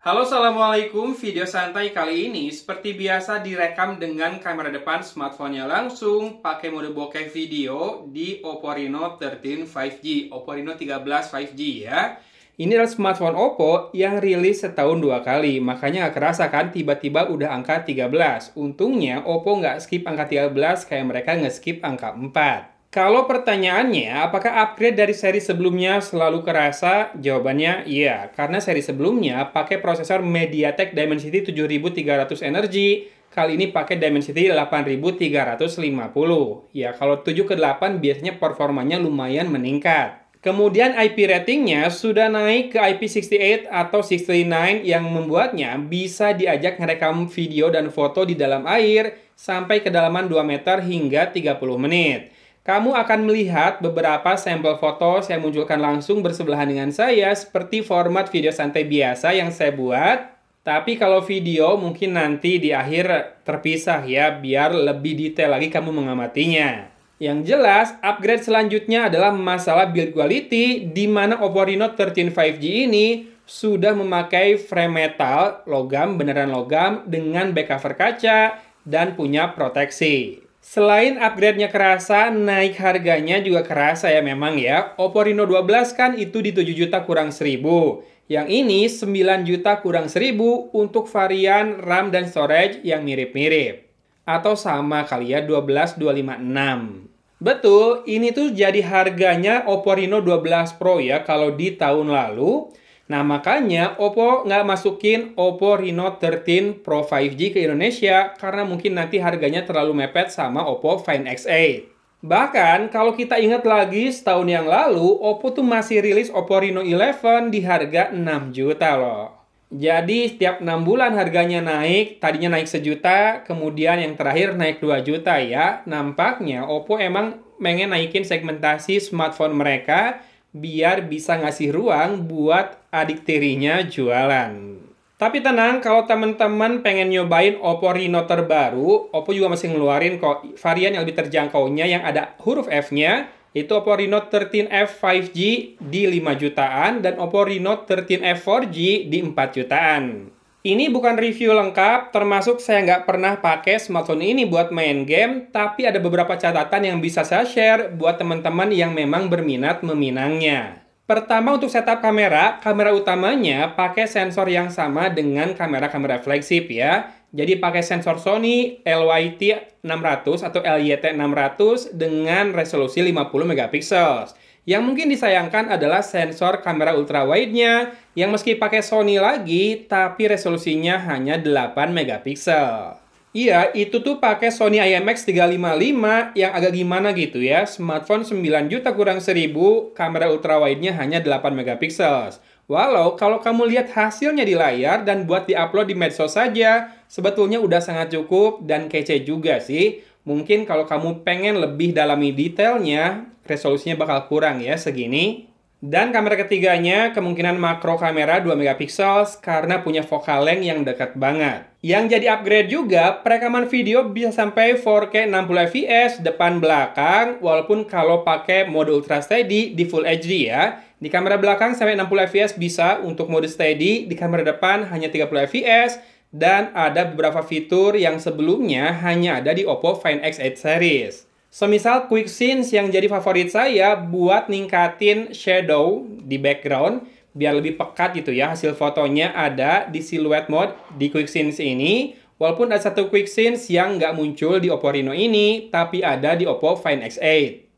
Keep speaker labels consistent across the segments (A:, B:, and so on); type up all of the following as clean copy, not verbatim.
A: Halo, assalamualaikum. Video santai kali ini seperti biasa direkam dengan kamera depan smartphone-nya langsung pakai mode bokeh video di Oppo Reno 13 5G, Oppo Reno 13 5G ya. Ini adalah smartphone Oppo yang rilis setahun 2 kali, makanya nggak kerasa kan tiba-tiba udah angka 13. Untungnya Oppo nggak skip angka 13 kayak mereka nge-skip angka 4. Kalau pertanyaannya, apakah upgrade dari seri sebelumnya selalu kerasa? Jawabannya iya, karena seri sebelumnya pakai prosesor MediaTek Dimensity 7300 Energy, kali ini pakai Dimensity 8350. Ya, kalau 7 ke 8 biasanya performanya lumayan meningkat. Kemudian IP ratingnya sudah naik ke IP68 atau 69 yang membuatnya bisa diajak ngerekam video dan foto di dalam air sampai kedalaman 2 meter hingga 30 menit. Kamu akan melihat beberapa sampel foto saya munculkan langsung bersebelahan dengan saya seperti format video santai biasa yang saya buat. Tapi kalau video mungkin nanti di akhir terpisah ya, biar lebih detail lagi kamu mengamatinya. Yang jelas, upgrade selanjutnya adalah masalah build quality, di mana Oppo Reno 13 5G ini sudah memakai frame metal, logam, beneran logam, dengan back cover kaca, dan punya proteksi. Selain upgrade-nya kerasa, naik harganya juga kerasa ya memang ya. Oppo Reno 12 kan itu di 7 juta kurang 1000. Yang ini 9 juta kurang 1000 untuk varian RAM dan storage yang mirip-mirip. Atau sama kali ya, 12256. Betul, ini tuh jadi harganya Oppo Reno 12 Pro ya kalau di tahun lalu. Nah, makanya Oppo nggak masukin Oppo Reno 13 Pro 5G ke Indonesia karena mungkin nanti harganya terlalu mepet sama Oppo Find X8. Bahkan, kalau kita ingat lagi setahun yang lalu, Oppo tuh masih rilis Oppo Reno 11 di harga 6 juta loh. Jadi, setiap 6 bulan harganya naik, tadinya naik 1 juta, kemudian yang terakhir naik 2 juta ya. Nampaknya Oppo emang pengen naikin segmentasi smartphone mereka biar bisa ngasih ruang buat adik tirinya jualan. Tapi tenang, kalau teman-teman pengen nyobain Oppo Reno terbaru, Oppo juga masih ngeluarin kok varian yang lebih terjangkaunya yang ada huruf F-nya, itu Oppo Reno 13F 5G di 5 jutaan dan Oppo Reno 13F 4G di 4 jutaan. Ini bukan review lengkap, termasuk saya nggak pernah pakai smartphone ini buat main game, tapi ada beberapa catatan yang bisa saya share buat teman-teman yang memang berminat meminangnya. Pertama, untuk setup kamera, kamera utamanya pakai sensor yang sama dengan kamera-kamera flagship ya. Jadi pakai sensor Sony LYT600 atau LYT600 dengan resolusi 50 megapiksel. Yang mungkin disayangkan adalah sensor kamera ultrawide-nya yang meski pakai Sony lagi, tapi resolusinya hanya 8 megapiksel. Iya, itu tuh pakai Sony IMX355 yang agak gimana gitu ya. Smartphone 9 juta kurang 1000, kamera ultrawide-nya hanya 8 megapiksel. Walau kalau kamu lihat hasilnya di layar dan buat di-upload di medsos saja, sebetulnya udah sangat cukup dan kece juga sih. Mungkin kalau kamu pengen lebih dalami detailnya, resolusinya bakal kurang ya segini. Dan kamera ketiganya kemungkinan makro kamera 2 megapiksel karena punya focal length yang dekat banget. Yang jadi upgrade juga, perekaman video bisa sampai 4K 60 fps depan belakang, walaupun kalau pakai mode ultra steady di Full HD ya. Di kamera belakang sampai 60 fps bisa untuk mode steady, di kamera depan hanya 30 fps, dan ada beberapa fitur yang sebelumnya hanya ada di Oppo Find X8 series. Semisal Quick Scenes yang jadi favorit saya buat ningkatin shadow di background, biar lebih pekat gitu ya. Hasil fotonya ada di silhouette mode di Quick Scenes ini. Walaupun ada satu Quick Scenes yang nggak muncul di Oppo Reno ini, tapi ada di Oppo Find X8.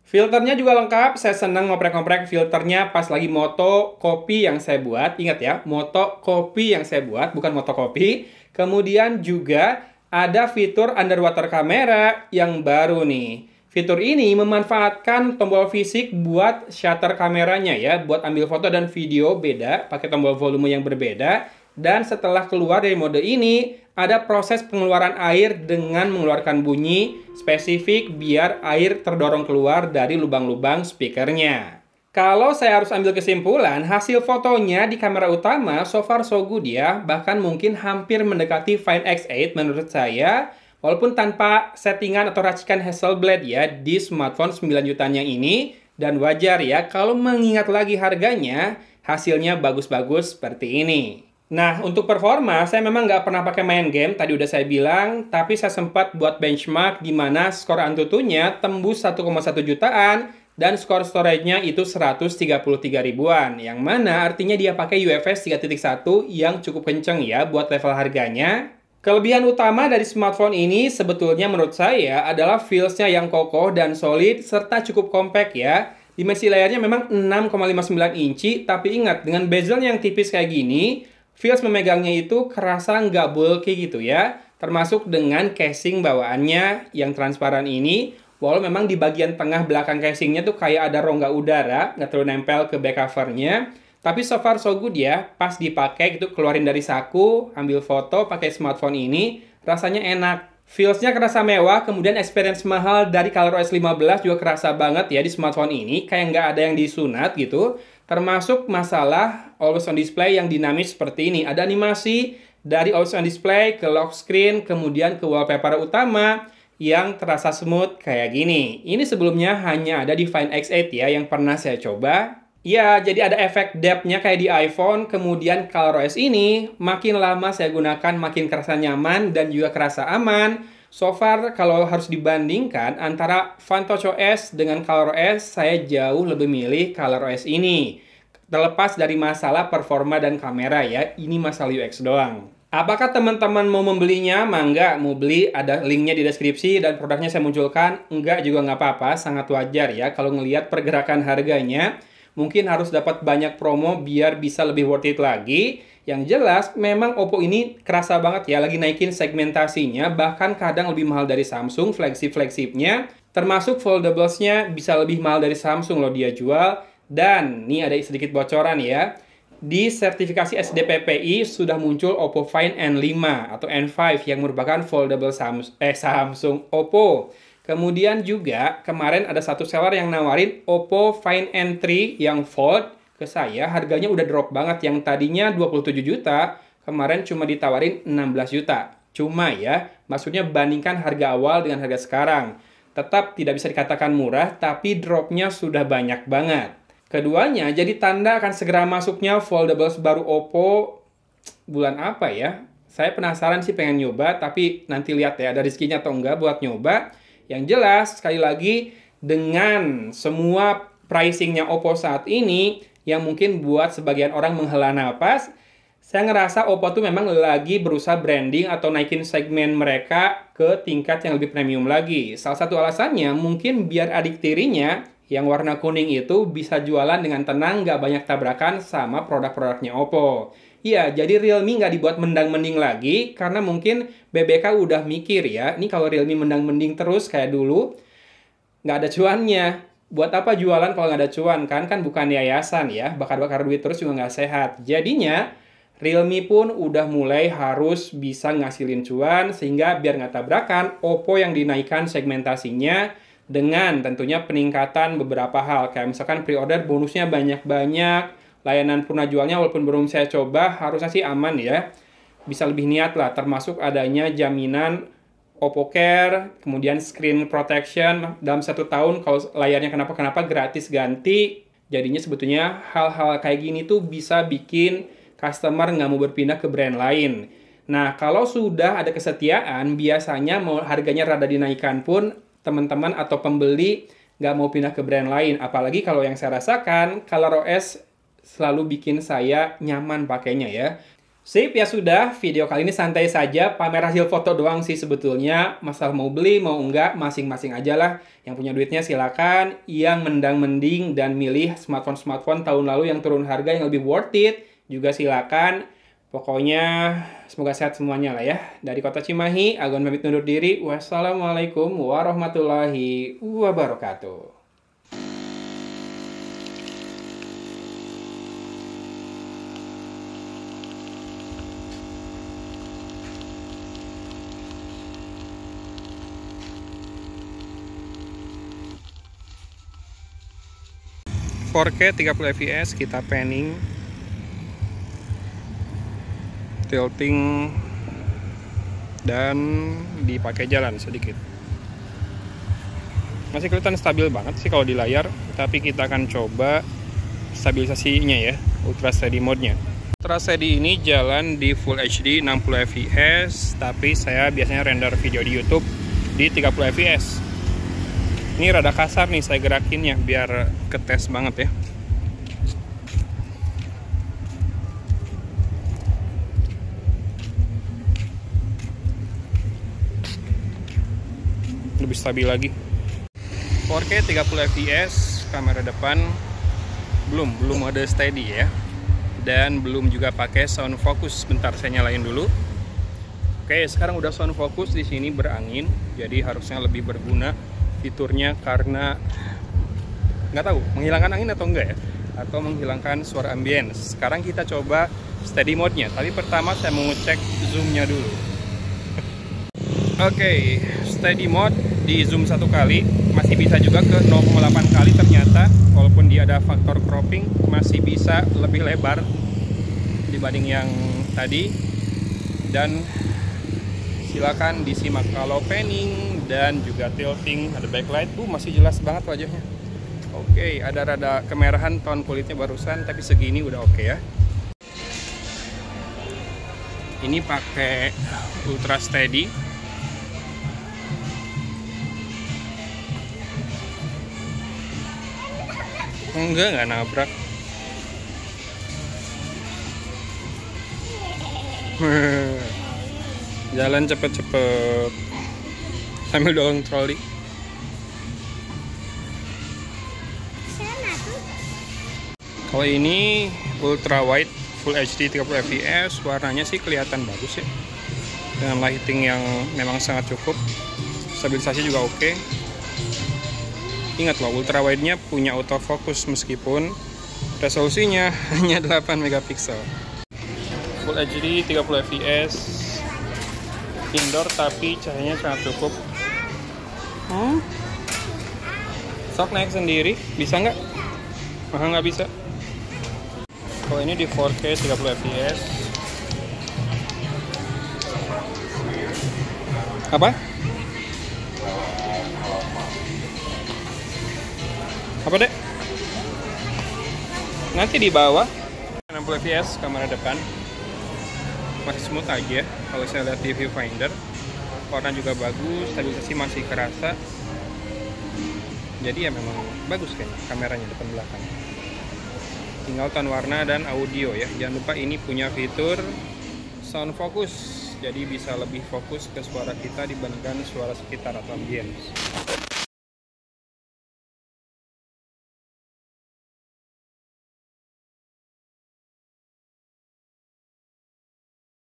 A: Filternya juga lengkap, saya senang ngoprek-ngoprek filternya pas lagi moto kopi yang saya buat. Ingat ya, moto kopi yang saya buat, bukan moto kopi. Kemudian juga ada fitur underwater camera yang baru nih. Fitur ini memanfaatkan tombol fisik buat shutter kameranya ya, buat ambil foto dan video beda, pakai tombol volume yang berbeda. Dan setelah keluar dari mode ini, ada proses pengeluaran air dengan mengeluarkan bunyi spesifik biar air terdorong keluar dari lubang-lubang speakernya. Kalau saya harus ambil kesimpulan, hasil fotonya di kamera utama so far so good ya, bahkan mungkin hampir mendekati Find X8 menurut saya, walaupun tanpa settingan atau racikan Hasselblad ya di smartphone 9 jutanya ini, dan wajar ya kalau mengingat lagi harganya, hasilnya bagus-bagus seperti ini. Nah, untuk performa, saya memang nggak pernah pakai main game, tadi udah saya bilang, tapi saya sempat buat benchmark di mana skor Antutunya tembus 1,1 jutaan, dan skor storage-nya itu 133 ribuan, yang mana artinya dia pakai UFS 3.1 yang cukup kenceng ya buat level harganya. Kelebihan utama dari smartphone ini sebetulnya menurut saya adalah feels-nya yang kokoh dan solid, serta cukup compact ya. Dimensi layarnya memang 6,59 inci, tapi ingat, dengan bezel yang tipis kayak gini, feels memegangnya itu kerasa nggak bulky gitu ya. Termasuk dengan casing bawaannya yang transparan ini. Walau memang di bagian tengah belakang casingnya tuh kayak ada rongga udara, nggak terlalu nempel ke back covernya. Tapi so far so good ya. Pas dipakai gitu, keluarin dari saku, ambil foto pakai smartphone ini, rasanya enak. Feels-nya kerasa mewah, kemudian experience mahal dari ColorOS 15 juga kerasa banget ya di smartphone ini. Kayak nggak ada yang disunat gitu. Termasuk masalah always on display yang dinamis seperti ini. Ada animasi dari always on display ke lock screen, kemudian ke wallpaper utama yang terasa smooth kayak gini. Ini sebelumnya hanya ada di Find X8 ya yang pernah saya coba. Ya, jadi ada efek depth-nya kayak di iPhone, kemudian ColorOS ini makin lama saya gunakan makin kerasa nyaman dan juga kerasa aman. So far, kalau harus dibandingkan antara FunTouch OS dengan ColorOS, saya jauh lebih milih ColorOS ini. Terlepas dari masalah performa dan kamera ya, ini masalah UX doang. Apakah teman-teman mau membelinya? Mangga, mau beli, ada linknya di deskripsi dan produknya saya munculkan. Enggak juga nggak apa-apa, sangat wajar ya kalau ngelihat pergerakan harganya. Mungkin harus dapat banyak promo biar bisa lebih worth it lagi. Yang jelas, memang Oppo ini kerasa banget ya, lagi naikin segmentasinya, bahkan kadang lebih mahal dari Samsung, flagship-flagshipnya. Termasuk foldables-nya bisa lebih mahal dari Samsung loh dia jual. Dan, ini ada sedikit bocoran ya. Di sertifikasi SDPPI sudah muncul Oppo Find N5 atau N5 yang merupakan foldable Samsung Oppo. Kemudian juga kemarin ada satu seller yang nawarin Oppo Find N3 yang fold ke saya. Harganya udah drop banget. Yang tadinya 27 juta, kemarin cuma ditawarin 16 juta. Cuma ya, maksudnya bandingkan harga awal dengan harga sekarang. Tetap tidak bisa dikatakan murah, tapi dropnya sudah banyak banget. Keduanya jadi tanda akan segera masuknya foldables baru Oppo bulan apa ya? Saya penasaran sih pengen nyoba, tapi nanti lihat ya ada rezekinya atau enggak buat nyoba. Yang jelas, sekali lagi, dengan semua pricingnya Oppo saat ini, yang mungkin buat sebagian orang menghela napas, saya ngerasa Oppo tuh memang lagi berusaha branding atau naikin segmen mereka ke tingkat yang lebih premium lagi. Salah satu alasannya, mungkin biar adik tirinya, yang warna kuning itu bisa jualan dengan tenang, nggak banyak tabrakan sama produk-produknya Oppo. Iya, jadi Realme nggak dibuat mendang-mending lagi, karena mungkin BBK udah mikir ya, ini kalau Realme mendang-mending terus kayak dulu, nggak ada cuannya. Buat apa jualan kalau nggak ada cuan, kan? Kan bukan yayasan ya, bakar-bakar duit terus juga nggak sehat. Jadinya, Realme pun udah mulai harus bisa ngasilin cuan, sehingga biar nggak tabrakan, Oppo yang dinaikkan segmentasinya, dengan tentunya peningkatan beberapa hal, kayak misalkan pre-order bonusnya banyak-banyak, layanan purna jualnya walaupun belum saya coba, harusnya sih aman ya. Bisa lebih niat lah, termasuk adanya jaminan Oppo Care, kemudian screen protection, dalam 1 tahun kalau layarnya kenapa-kenapa gratis ganti. Jadinya sebetulnya hal-hal kayak gini tuh bisa bikin customer nggak mau berpindah ke brand lain. Nah, kalau sudah ada kesetiaan, biasanya mau harganya rada dinaikkan pun, teman-teman atau pembeli nggak mau pindah ke brand lain. Apalagi kalau yang saya rasakan, ColorOS selalu bikin saya nyaman pakainya ya. Sip, ya sudah. Video kali ini santai saja. Pamer hasil foto doang sih sebetulnya. Masalah mau beli, mau enggak, masing-masing aja lah. Yang punya duitnya silakan. Yang mendang-mending dan milih smartphone-smartphone tahun lalu yang turun harga yang lebih worth it, juga silakan. Pokoknya semoga sehat semuanya lah ya. Dari Kota Cimahi, Agon pamit undur diri. Wassalamualaikum warahmatullahi wabarakatuh. 4K 30 fps, kita panning, tilting, dan dipakai jalan sedikit. Masih kelihatan stabil banget sih kalau di layar, tapi kita akan coba stabilisasinya ya, ultra steady mode-nya. Ultra Steady ini jalan di Full HD 60 fps, tapi saya biasanya render video di YouTube di 30 fps. Ini rada kasar nih saya gerakinnya biar ketes banget ya. Lebih stabil lagi. 4K 30 fps, kamera depan belum ada steady ya. Dan belum juga pakai sound focus. Bentar saya nyalain dulu. Oke, sekarang udah sound focus, di sini berangin, jadi harusnya lebih berguna fiturnya karena nggak tahu menghilangkan angin atau enggak ya, atau menghilangkan suara ambience. Sekarang kita coba steady mode-nya. Tapi pertama saya mau ngecek zoom-nya dulu. Oke, steady mode di zoom 1 kali, masih bisa juga ke 0,8 kali ternyata. Walaupun dia ada faktor cropping, masih bisa lebih lebar dibanding yang tadi. Dan silakan disimak kalau panning dan juga tilting, ada backlight, masih jelas banget wajahnya. Oke, ada rada kemerahan tone kulitnya barusan, tapi segini udah oke ya. Ini pakai Ultra Steady. Enggak nabrak. Jalan cepet-cepet sambil dorong troli. Kalau ini ultra wide full HD 30 fps, warnanya sih kelihatan bagus ya, dengan lighting yang memang sangat cukup. Stabilisasi juga oke. Ingat loh, ultra wide-nya punya autofocus meskipun resolusinya hanya 8 megapiksel. Full HD 30 fps indoor, tapi cahayanya sangat cukup. Sok naik sendiri, bisa nggak? Nggak bisa. Kalau ini di 4K 30 fps. Apa? Apa dek? Nanti di bawah 60 fps kamera depan masih smooth aja kalau saya lihat di viewfinder. Warna juga bagus, stabilisasi masih kerasa. Jadi ya memang bagus kayaknya kameranya depan belakang. Tinggal tone warna dan audio ya. Jangan lupa ini punya fitur sound focus, jadi bisa lebih fokus ke suara kita dibandingkan suara sekitar atau ambience.